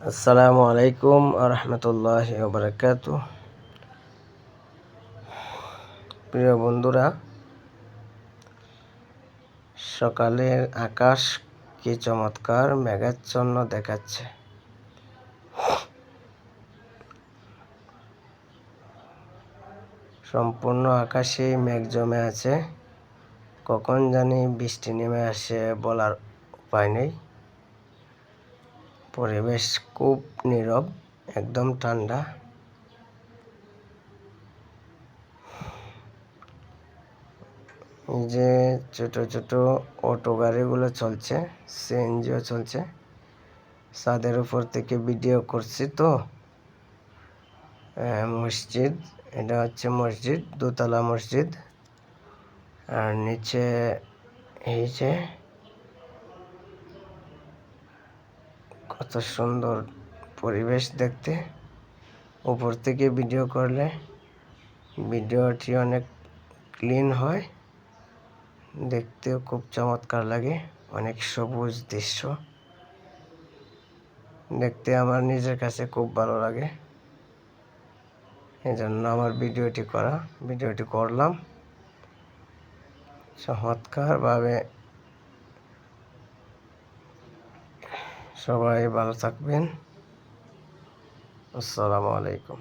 আসসালামু আলাইকুম রহমতুল্লাহি ওয়া বারাকাতুহু। প্রিয় বন্ধুরা, সকালের আকাশ কি চমৎকার মেঘাচ্ছন্ন দেখাচ্ছে। সম্পূর্ণ আকাশেই মেঘ জমে আছে। কখন জানি বৃষ্টি নেমে আসে বলার উপায় নেই। পরিবেশ খুব নীরব, একদম ঠান্ডা। যে ছোট ছোট অটো গাড়িগুলো চলছে, সিএনজিও চলছে। ছাদের উপর থেকে ভিডিও করছি তো। মসজিদ, এটা হচ্ছে মসজিদ, দোতলা মসজিদ। আর নিচে এই যে কত সুন্দর পরিবেশ দেখতে। উপর থেকে ভিডিও করলে ভিডিওটি অনেক ক্লিন হয়, দেখতেও খুব চমৎকার লাগে। অনেক সবুজ দৃশ্য দেখতে আমার নিজের কাছে খুব ভালো লাগে। এই জন্য আমার ভিডিওটি করলাম চমৎকারভাবে। সবাই ভালো থাকবেন। আসসালামু আলাইকুম।